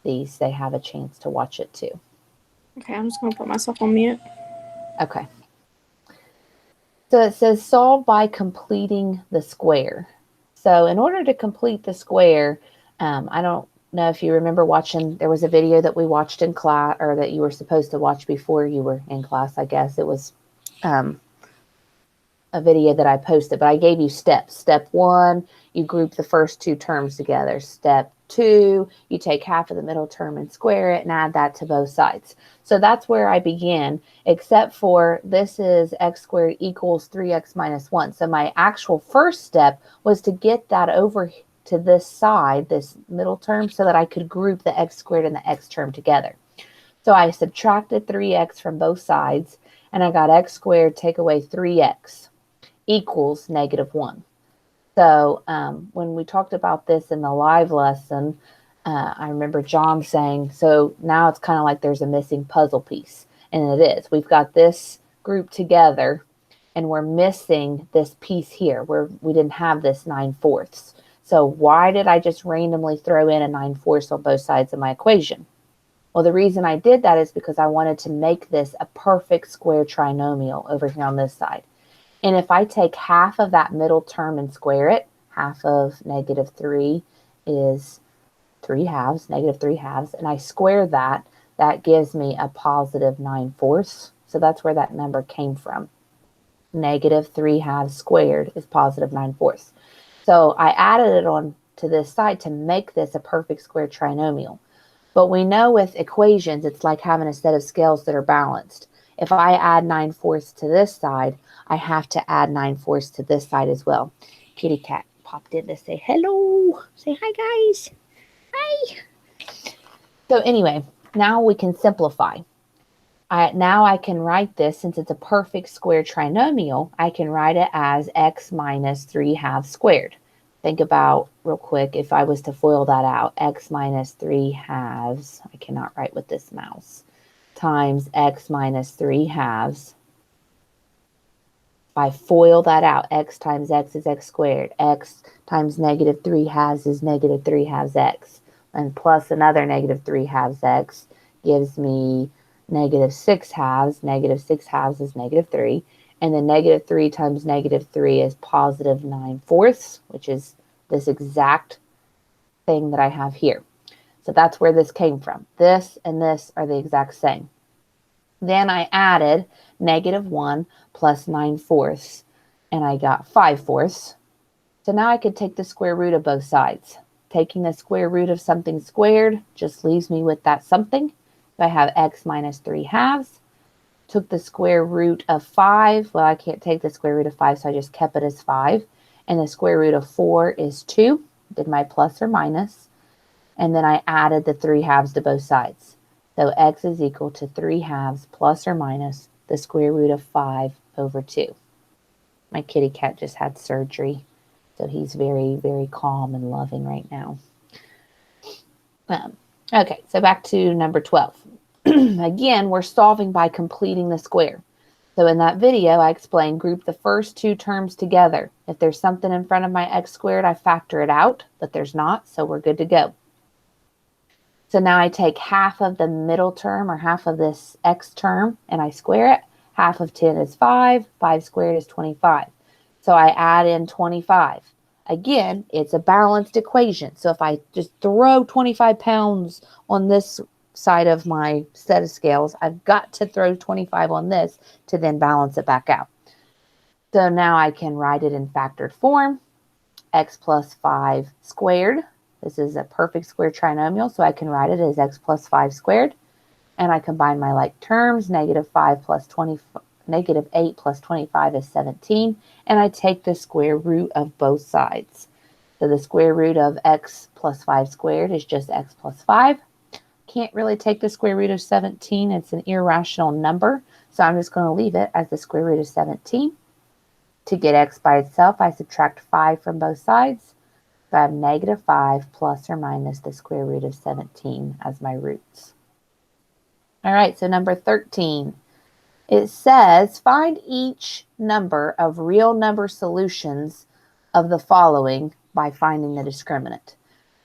these, they have a chance to watch it too. Okay, I'm just going to put myself on mute. Okay. So it says solve by completing the square. So in order to complete the square, I don't know if you remember watching, there was a video that we watched in class, or that you were supposed to watch before you were in class, I guess. It was a video that I posted, but I gave you steps. Step 1, you group the first 2 terms together. Step 2, you take half of the middle term and square it and add that to both sides. So that's where I began, except for this is x squared equals 3x minus 1. So my actual first step was to get that over to this side, this middle term, so that I could group the x squared and the x term together. So I subtracted 3x from both sides, and I got x squared take away 3x equals -1. So when we talked about this in the live lesson, I remember John saying, so now it's kind of like there's a missing puzzle piece. And it is. We've got this group together, and we're missing this piece here where we didn't have this 9/4. So why did I just randomly throw in a 9/4 on both sides of my equation? Well, the reason I did that is because I wanted to make this a perfect square trinomial over here on this side. And if I take half of that middle term and square it, half of -3 is 3 halves, -3 halves, and I square that, that gives me a positive 9/4. So that's where that number came from. -3 halves squared is positive 9/4. So I added it on to this side to make this a perfect square trinomial. But we know with equations, it's like having a set of scales that are balanced. If I add 9/4 to this side, I have to add 9/4 to this side as well. Kitty cat popped in to say hello. Say hi, guys. Hi. So anyway, now we can simplify. Now I can write this, since it's a perfect square trinomial, I can write it as x minus 3 halves squared. Think about real quick, if I was to FOIL that out, x minus 3 halves, I cannot write with this mouse, times x minus 3 halves. If I FOIL that out, x times x is x squared. X times -3 halves is -3 halves x. And plus another -3 halves x gives me -6 halves. -6 halves is -3. And then -3 times -3 is positive 9/4, which is this exact thing that I have here. So that's where this came from. This and this are the exact same. Then I added -1 plus 9/4, and I got 5/4. So now I could take the square root of both sides. Taking the square root of something squared just leaves me with that something. So I have x minus 3 halves. Took the square root of 5. Well, I can't take the square root of 5, so I just kept it as 5. And the square root of 4 is 2. Did my plus or minus. And then I added the 3 halves to both sides. So x is equal to 3 halves plus or minus the square root of 5 over 2. My kitty cat just had surgery, so he's very, very calm and loving right now. Okay, so back to number 12. Again, we're solving by completing the square. So in that video, I explained group the first 2 terms together. If there's something in front of my x squared, I factor it out, but there's not, so we're good to go. So now I take half of the middle term, or half of this x term, and I square it. Half of 10 is 5. 5 squared is 25. So I add in 25. Again, it's a balanced equation. So if I just throw 25 pounds on this side of my set of scales, I've got to throw 25 on this to then balance it back out. So now I can write it in factored form. X plus 5 squared. This is a perfect square trinomial, so I can write it as x plus 5 squared. And I combine my like terms. -5 plus 20, -8 plus 25 is 17. And I take the square root of both sides. So the square root of x plus 5 squared is just x plus 5. Can't really take the square root of 17. It's an irrational number. So I'm just going to leave it as the square root of 17. To get x by itself, I subtract 5 from both sides. So I have -5 plus or minus the square root of 17 as my roots. All right, so number 13. It says, find each number of real number solutions of the following by finding the discriminant.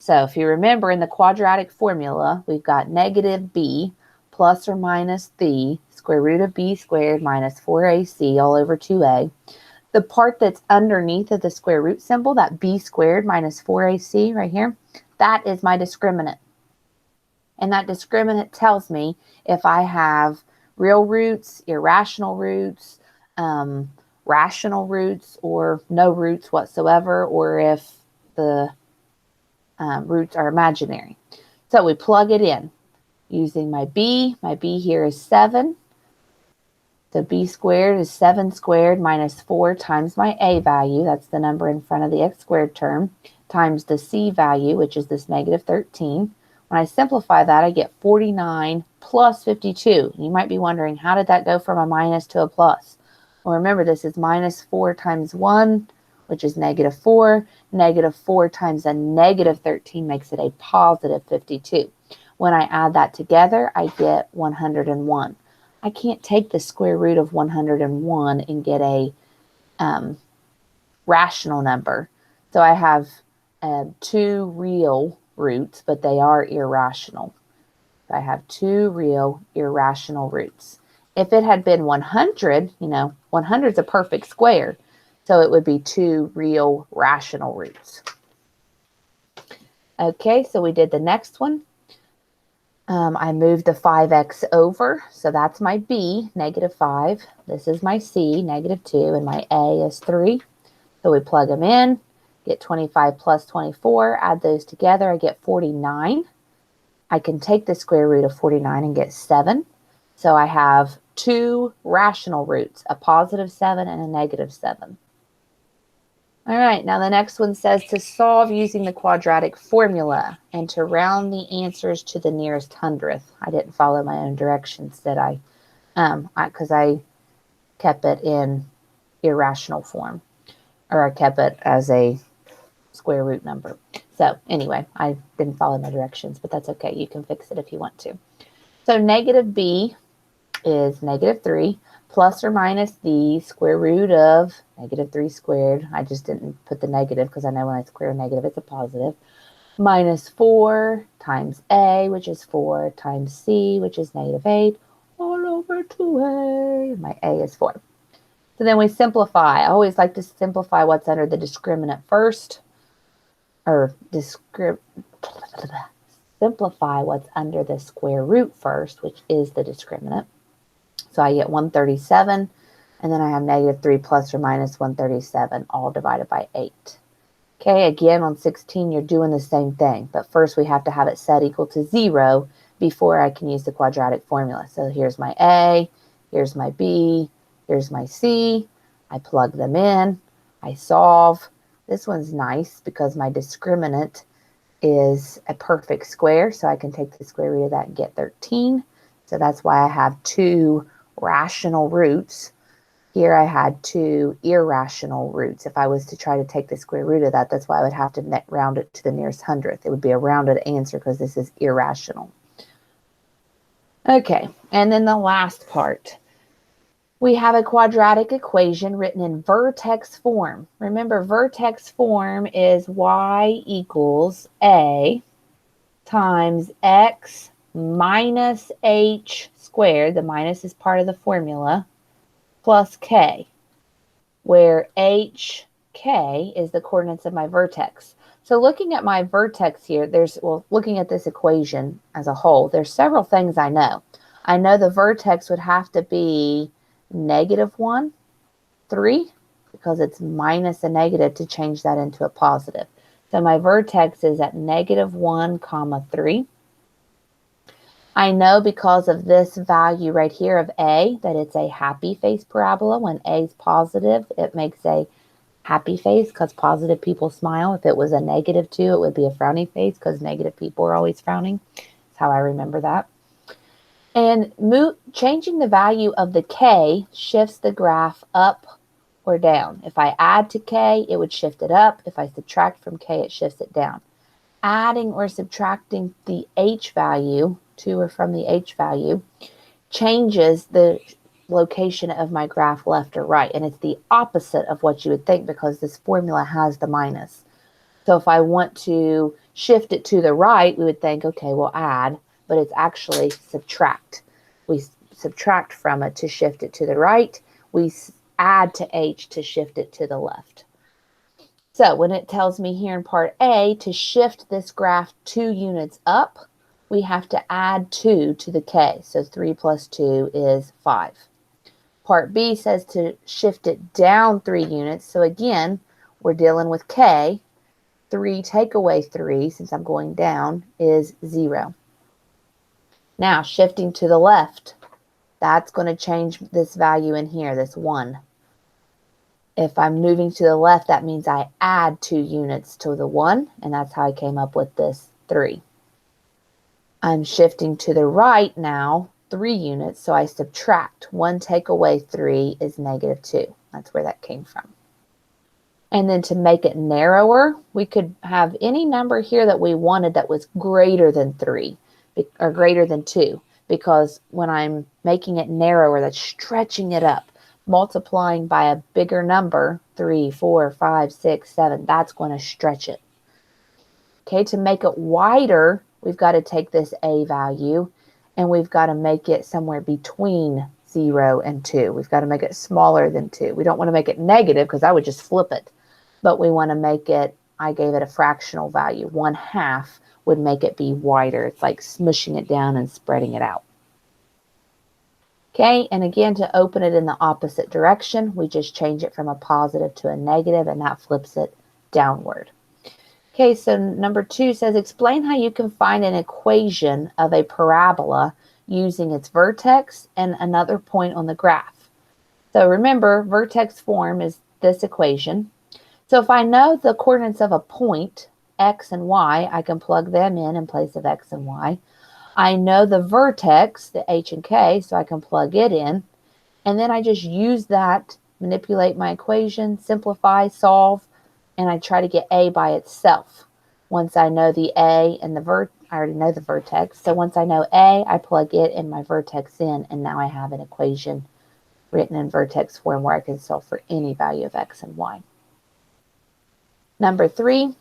So if you remember in the quadratic formula, we've got negative b plus or minus the square root of b squared minus 4ac all over 2a. The part that's underneath of the square root symbol, that b squared minus 4ac right here, that is my discriminant. And that discriminant tells me if I have real roots, irrational roots, rational roots, or no roots whatsoever, or if the roots are imaginary. So we plug it in using my b. My b here is 7. So b squared is 7 squared minus 4 times my a value, that's the number in front of the x squared term, times the c value, which is this negative 13. When I simplify that, I get 49 plus 52. You might be wondering, how did that go from a minus to a plus? Well, remember, this is minus 4 times 1, which is negative 4. Negative 4 times a negative 13 makes it a positive 52. When I add that together, I get 101. I can't take the square root of 101 and get a rational number. So I have 2 real roots, but they are irrational. So I have 2 real irrational roots. If it had been 100, 100 is a perfect square. So it would be 2 real rational roots. Okay, so we did the next one. I moved the 5x over, so that's my b, negative 5. This is my c, negative 2, and my a is 3. So we plug them in, get 25 plus 24, add those together, I get 49. I can take the square root of 49 and get 7. So I have 2 rational roots, a positive 7 and a negative 7. All right, now the next one says to solve using the quadratic formula and to round the answers to the nearest hundredth. I didn't follow my own directions, did I? Because I kept it in irrational form, or I kept it as a square root number. So anyway, I didn't follow my directions, but that's okay. You can fix it if you want to. So negative b is negative 3 plus or minus the square root of negative 3 squared. I just didn't put the negative because I know when I square a negative, it's a positive. Minus 4 times a, which is 4, times c, which is negative 8, all over 2a. My a is 4. So then we simplify. I always like to simplify what's under the discriminant first, or simplify what's under the square root first, which is the discriminant. So I get 137, and then I have negative 3 plus or minus 137, all divided by 8. Okay, again, on 16, you're doing the same thing, but first we have to have it set equal to 0 before I can use the quadratic formula. So here's my a, here's my b, here's my c. I plug them in, I solve. This one's nice because my discriminant is a perfect square, so I can take the square root of that and get 13. So that's why I have 2 rational roots. Here I had 2 irrational roots. If I was to try to take the square root of that, that's why I would have to round it to the nearest hundredth. It would be a rounded answer because this is irrational. Okay, and then the last part. We have a quadratic equation written in vertex form. Remember, vertex form is y equals a times x minus h squared, the minus is part of the formula, plus k, where hk is the coordinates of my vertex. So looking at my vertex here, looking at this equation as a whole, there's several things I know. I know the vertex would have to be negative 1, 3, because it's minus a negative to change that into a positive. So my vertex is at negative 1, 3. I know because of this value right here of a that it's a happy face parabola. When a is positive, it makes a happy face because positive people smile. If it was a negative 2, it would be a frowny face because negative people are always frowning. That's how I remember that. And changing the value of the k shifts the graph up or down. If I add to k, it would shift it up. If I subtract from k, it shifts it down. Adding or subtracting the h value to or from the h value changes the location of my graph left or right. And it's the opposite of what you would think because this formula has the minus. So if I want to shift it to the right, we would think, okay, we'll add, but it's actually subtract. We subtract from it to shift it to the right. We add to h to shift it to the left. So when it tells me here in part A to shift this graph 2 units up, we have to add 2 to the k. So 3 plus 2 is 5. Part B says to shift it down 3 units. So again, we're dealing with k. 3 take away 3, since I'm going down, is 0. Now, shifting to the left, that's going to change this value in here, this 1. If I'm moving to the left, that means I add 2 units to the 1, and that's how I came up with this 3. I'm shifting to the right now, 3 units, so I subtract. 1 take away 3 is -2. That's where that came from. And then to make it narrower, we could have any number here that we wanted that was greater than 3 or greater than 2, because when I'm making it narrower, that's stretching it up. Multiplying by a bigger number, 3, 4, 5, 6, 7, that's going to stretch it. Okay, to make it wider, we've got to take this a value and we've got to make it somewhere between 0 and 2. We've got to make it smaller than 2. We don't want to make it negative because I would just flip it. But we want to make it, I gave it a fractional value. 1/2 would make it be wider. It's like smushing it down and spreading it out. Okay, and again, to open it in the opposite direction, we just change it from a positive to a negative, and that flips it downward. Okay, so number 2 says, explain how you can find an equation of a parabola using its vertex and another point on the graph. So remember, vertex form is this equation. So if I know the coordinates of a point, x and y, I can plug them in place of x and y. I know the vertex, the h and k, so I can plug it in. And then I just use that, manipulate my equation, simplify, solve, and I try to get a by itself. Once I know the a and the I already know the vertex. So once I know a, I plug it and my vertex in, and now I have an equation written in vertex form where I can solve for any value of x and y. Number 3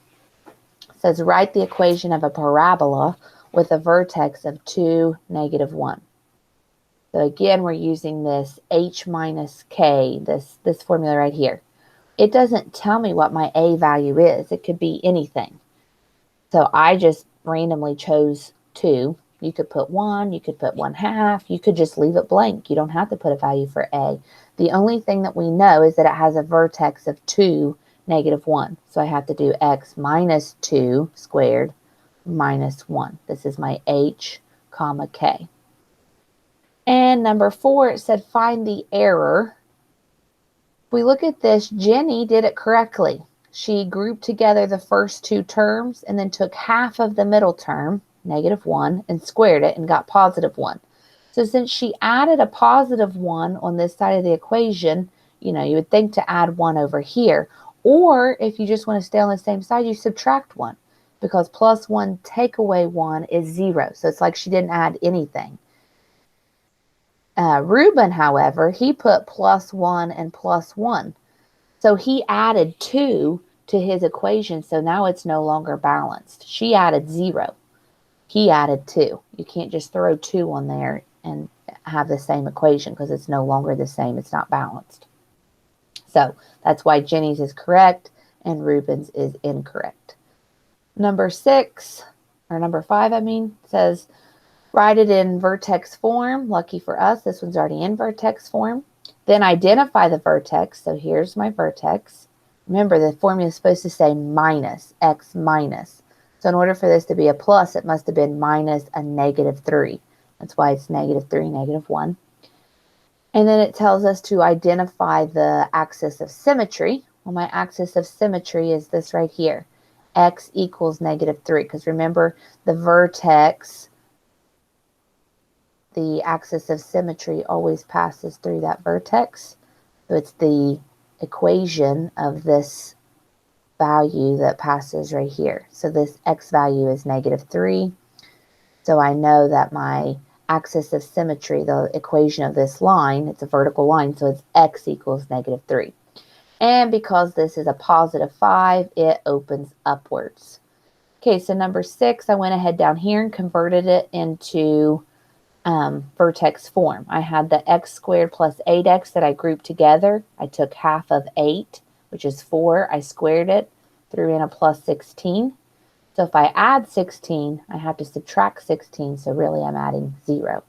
says write the equation of a parabola with a vertex of 2, -1. So again, we're using this h minus k, this formula right here. It doesn't tell me what my a value is. It could be anything. So I just randomly chose 2. You could put 1, you could put 1/2, you could just leave it blank. You don't have to put a value for a. The only thing that we know is that it has a vertex of 2, -1. So I have to do x minus 2 squared minus 1. This is my h, comma, k. And number 4, it said find the error. If we look at this, Jenny did it correctly. She grouped together the first 2 terms and then took half of the middle term, -1, and squared it and got +1. So since she added a +1 on this side of the equation, you would think to add 1 over here. Or if you just want to stay on the same side, you subtract 1. Because +1 take away 1 is 0. So it's like she didn't add anything. Reuben, however, he put +1 and +1. So he added 2 to his equation, so now it's no longer balanced. She added 0. He added 2. You can't just throw 2 on there and have the same equation because it's no longer the same. It's not balanced. So that's why Jenny's is correct and Reuben's is incorrect. Number 5, says write it in vertex form. Lucky for us, this one's already in vertex form. Then identify the vertex. So here's my vertex. Remember, the formula is supposed to say minus, x minus. So in order for this to be a plus, it must have been minus a -3. That's why it's -3, -1. And then it tells us to identify the axis of symmetry. Well, my axis of symmetry is this right here. X equals -3. Because remember, the vertex, the axis of symmetry always passes through that vertex. So it's the equation of this value that passes right here. So this x value is -3. So I know that my axis of symmetry, the equation of this line, it's a vertical line, so it's x equals -3. And because this is a +5, it opens upwards. Okay, so number 6, I went ahead down here and converted it into vertex form. I had the x squared plus 8x that I grouped together. I took half of 8, which is 4. I squared it, threw in a plus 16. So if I add 16, I have to subtract 16, so really I'm adding 0.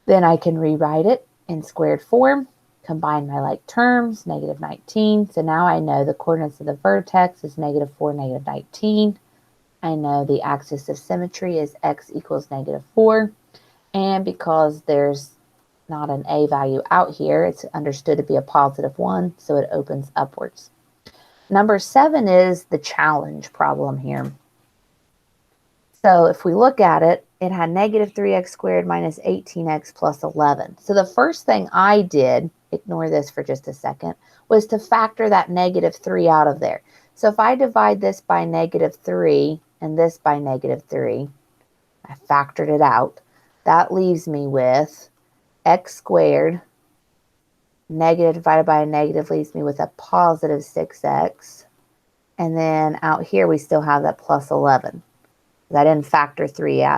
Then I can rewrite it in squared form, combine my like terms, negative 19. So now I know the coordinates of the vertex is negative 4, negative 19. I know the axis of symmetry is x equals negative 4. And because there's not an a value out here, it's understood to be a positive 1, so it opens upwards. Number 7 is the challenge problem here. So if we look at it, it had negative 3x squared minus 18x plus 11. So the first thing I did, ignore this for just a second, was to factor that negative 3 out of there. So if I divide this by negative 3 and this by negative 3, I factored it out. That leaves me with x squared. Negative divided by a negative leaves me with a positive 6x. And then out here we still have that plus 11. I didn't factor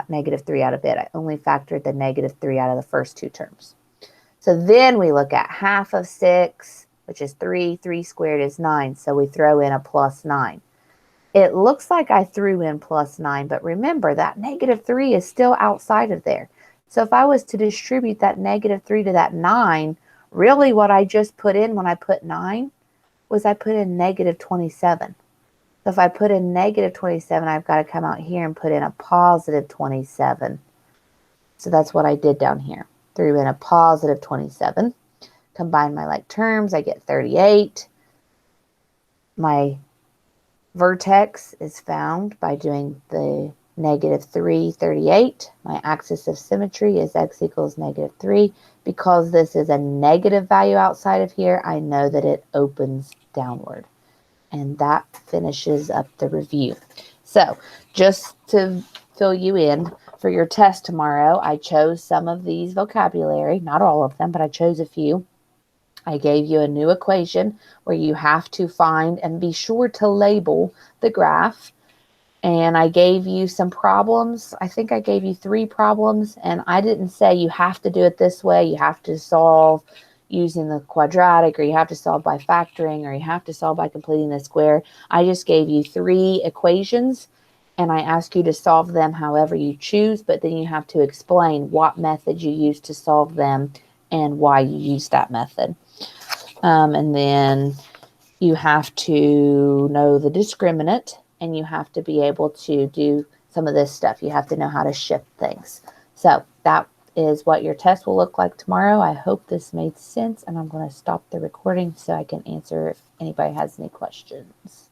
negative 3 out of it. I only factored the negative 3 out of the first two terms. So then we look at half of 6, which is 3. 3 squared is 9, so we throw in a plus 9. It looks like I threw in plus 9, but remember that negative 3 is still outside of there. So if I was to distribute that negative 3 to that 9, really what I just put in when I put 9 was I put in negative 27. So if I put in negative 27, I've got to come out here and put in a positive 27. So that's what I did down here. Threw in a positive 27. Combine my like terms, I get 38. My vertex is found by doing the negative 3, 38. My axis of symmetry is x equals negative 3. Because this is a negative value outside of here, I know that it opens downward. And that finishes up the review. So just to fill you in, for your test tomorrow, I chose some of these vocabulary, not all of them, but I chose a few. I gave you a new equation where you have to find and be sure to label the graph. And I gave you some problems. I think I gave you 3 problems, and I didn't say you have to do it this way. You have to solve using the quadratic, or you have to solve by factoring, or you have to solve by completing the square. I just gave you 3 equations, and I ask you to solve them however you choose, but then you have to explain what method you use to solve them and why you use that method. And then you have to know the discriminant, and you have to be able to do some of this stuff. You have to know how to shift things. So that is what your test will look like tomorrow. I hope this made sense, and I'm going to stop the recording so I can answer if anybody has any questions.